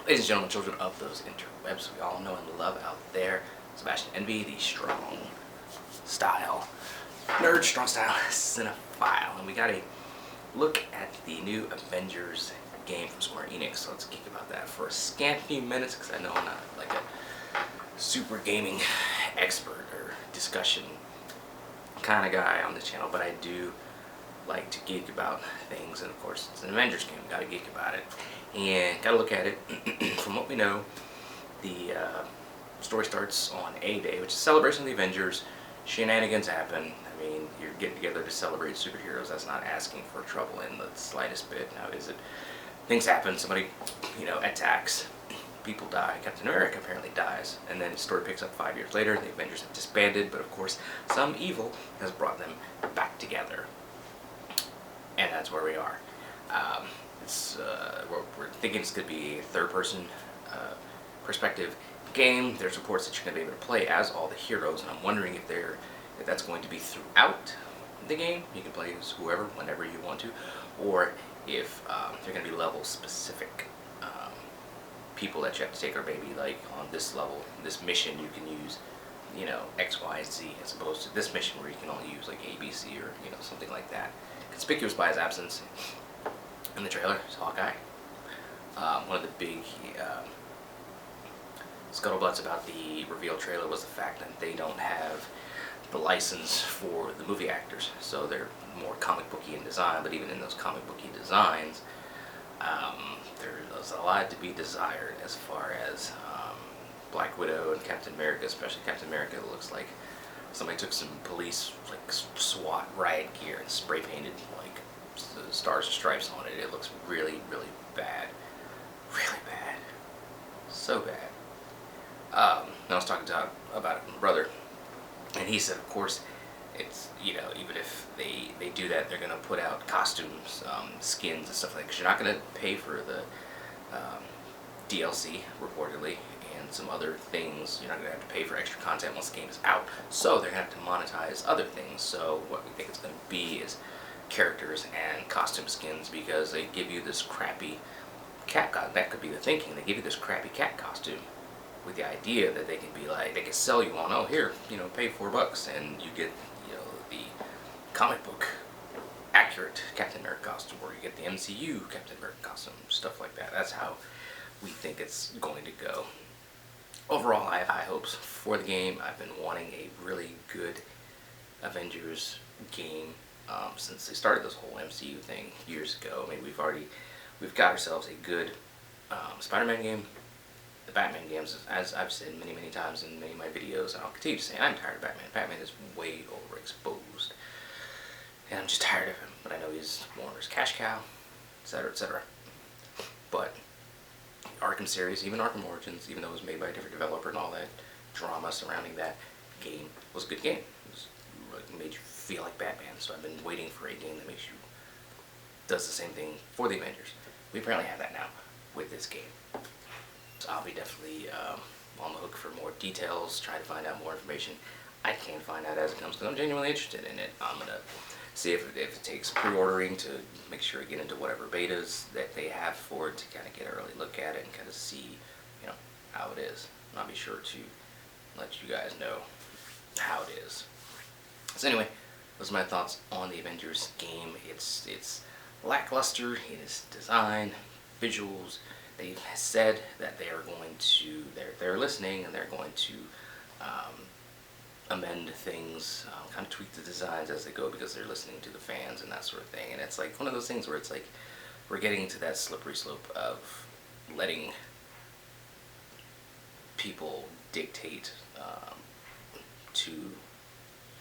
Ladies and gentlemen, children of those interwebs we all know and love out there, Sebastian Envy, the strong style nerd, strong style cinephile, and we got a look at the new Avengers game from Square Enix. So let's geek about that for a scant few minutes, because I know I'm not like a super gaming expert or discussion kind of guy on this channel, but I do like to geek about things, and of course it's an Avengers game, gotta geek about it and gotta look at it. From what we know, the story starts on A-Day, which is a celebration of the Avengers. Shenanigans happen. I mean, you're getting together to celebrate superheroes. That's not asking for trouble in the slightest bit. Now, is it? Things happen. Somebody, attacks. People die. Captain America apparently dies. And then the story picks up 5 years later. The Avengers have disbanded, but of course, some evil has brought them back together. And that's where we are. We're thinking it's going to be a third-person perspective game. There's reports that you're going to be able to play as all the heroes, and I'm wondering if that's going to be throughout the game. You can play as whoever, whenever you want to, or if they're going to be level-specific people that you have to take, or maybe like on this level, this mission, you can use, X, Y, Z, as opposed to this mission where you can only use like A, B, C, or something like that. Conspicuous by his absence in the trailer is Hawkeye. One of the big scuttlebutts about the reveal trailer was the fact that they don't have the license for the movie actors, so they're more comic booky in design. But even in those comic booky designs, there's a lot to be desired as far as Black Widow and Captain America. Especially Captain America, it looks like somebody took some police SWAT riot gear and spray painted stars and stripes on it. It looks really, really bad. Really bad. So bad. I was talking about it with my brother, and he said, of course, it's, even if they do that, they're going to put out costumes, skins, and stuff like that, because you're not going to pay for the DLC, reportedly, and some other things. You're not going to have to pay for extra content once the game is out, so they're going to have to monetize other things. So what we think it's going to be is characters and costume skins, because they give you this crappy cat costume. That could be the thinking. They give you this crappy cat costume with the idea that they can be like, they can sell you on, oh, here, pay $4 and you get, the comic book accurate Captain America costume, or you get the MCU Captain America costume, stuff like that. That's how we think it's going to go. Overall, I have high hopes for the game. I've been wanting a really good Avengers game since they started this whole MCU thing years ago. I mean, we've got ourselves a good Spider-Man game. The Batman games, as I've said many, many times in many of my videos, and I'll continue to say, I'm tired of Batman. Batman is way overexposed, and I'm just tired of him. But I know he's Warner's cash cow, etc., etc. But Arkham series, even Arkham Origins, even though it was made by a different developer and all that drama surrounding that game, was a good game. It made you feel like Batman. So I've been waiting for a game that does the same thing for the Avengers. We apparently have that now with this game. So I'll be definitely on the hook for more details, try to find out more information. I can find out as it comes, because I'm genuinely interested in it. I'm going to see if it takes pre-ordering to make sure I get into whatever betas that they have for it, to kind of get an early look at it and kind of see, how it is. And I'll be sure to let you guys know how it is. So anyway, those are my thoughts on the Avengers game. It's lackluster in its design, visuals. They've said that they are going to, they're listening, and they're going to amend things, kind of tweak the designs as they go, because they're listening to the fans and that sort of thing. And it's like one of those things where it's like we're getting into that slippery slope of letting people dictate to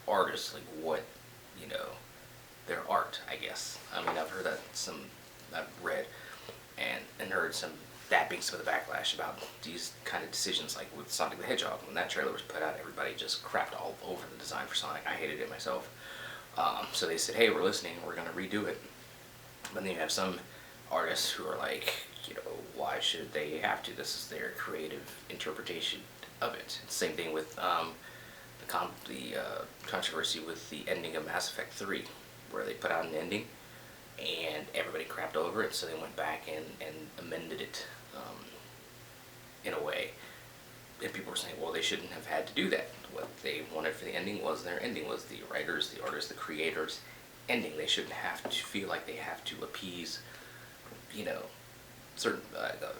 artists like what, their art, I guess. I mean, I've heard that I've read and heard that being some of the backlash about these kind of decisions, like with Sonic the Hedgehog. When that trailer was put out, everybody just crapped all over the design for Sonic. I hated it myself. So they said, hey, we're listening, we're going to redo it. But then you have some artists who are like, why should they have to? This is their creative interpretation of it. It's the same thing with the controversy with the ending of Mass Effect 3, where they put out an ending and everybody crapped over it, so they went back and amended it in a way. And people were saying, well, they shouldn't have had to do that. What they wanted for the ending was their ending, was the writers, the artists, the creators' ending. They shouldn't have to feel like they have to appease, you know, certain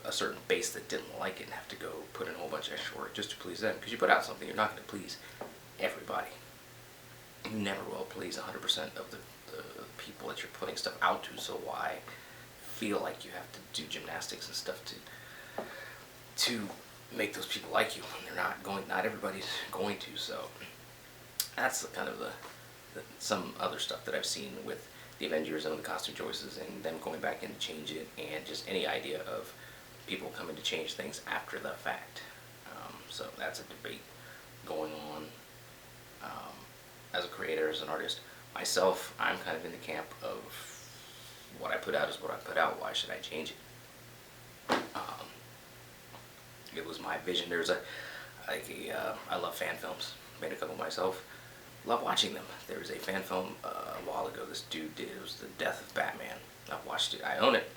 a certain base that didn't like it and have to go put in a whole bunch of extra work just to please them. Because you put out something, you're not going to please everybody. You never will please 100% of the people that you're putting stuff out to. So why feel like you have to do gymnastics and stuff to make those people like you when they're not going? Not everybody's going to. So that's the kind of the some other stuff that I've seen with the Avengers and the costume choices and them going back in to change it, and just any idea of people coming to change things after the fact. So that's a debate going on. As a creator, as an artist, myself, I'm kind of in the camp of what I put out is what I put out. Why should I change it? It was my vision. There's I love fan films. Made a couple myself. Love watching them. There was a fan film a while ago this dude did. It was The Death of Batman. I've watched it. I own it.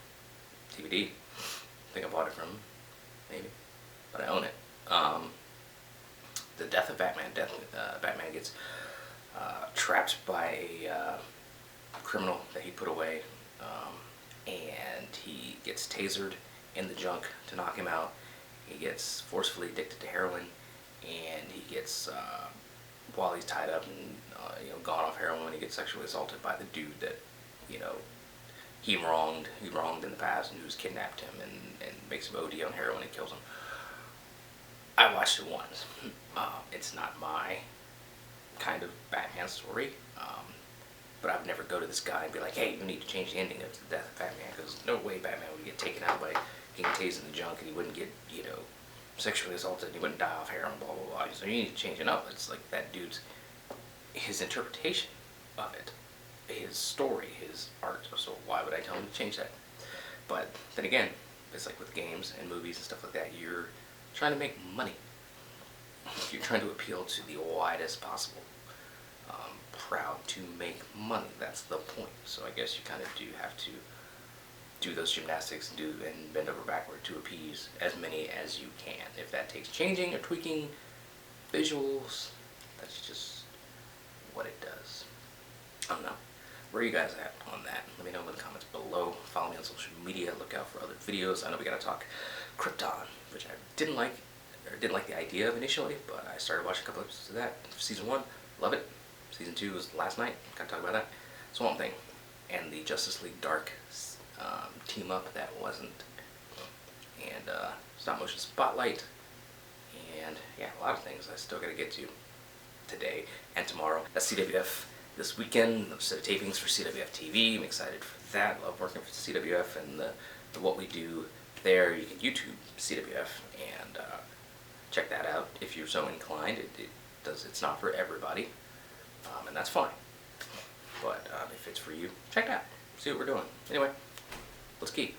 DVD. I think I bought it from him. Maybe. But I own it. The Death of Batman. Batman gets trapped by a criminal that he put away. And he gets tasered in the junk to knock him out. He gets forcefully addicted to heroin. And he gets... while he's tied up and gone off heroin, he gets sexually assaulted by the dude that he wronged in the past, and who's kidnapped him and makes him OD on heroin and kills him. I watched it once. It's not my kind of Batman story, but I would never go to this guy and be like, hey, you need to change the ending of The Death of Batman, because no way Batman would get taken out by getting tased in the junk, and he wouldn't get sexually assaulted, and he wouldn't die off heroin, blah blah blah. So you need to change it up. It's like that dude's, his interpretation of it, his story, his art. So why would I tell him to change that? But then again, it's like with games and movies and stuff like that. You're trying to make money. You're trying to appeal to the widest possible crowd to make money. That's the point. So I guess you kind of do have to do those gymnastics and bend over backward to appease as many as you can. If that takes changing or tweaking visuals, that's just what it does. I don't know. Where are you guys at on that? Let me know in the comments below. Follow me on social media. Look out for other videos. I know we gotta talk Krypton, which I didn't like the idea of initially, but I started watching a couple episodes of that. Season 1, love it. Season 2 was last night. Gotta talk about that. Swamp Thing and the Justice League Dark team up that wasn't, and stop motion Spotlight, and yeah, a lot of things I still gotta get to today and tomorrow. That's CWF this weekend. A set of tapings for CWF TV. I'm excited for that. Love working for CWF and the what we do there. You can YouTube CWF and check that out if you're so inclined. It's not for everybody, and that's fine. But if it's for you, check it out. See what we're doing. Anyway. Let's geek.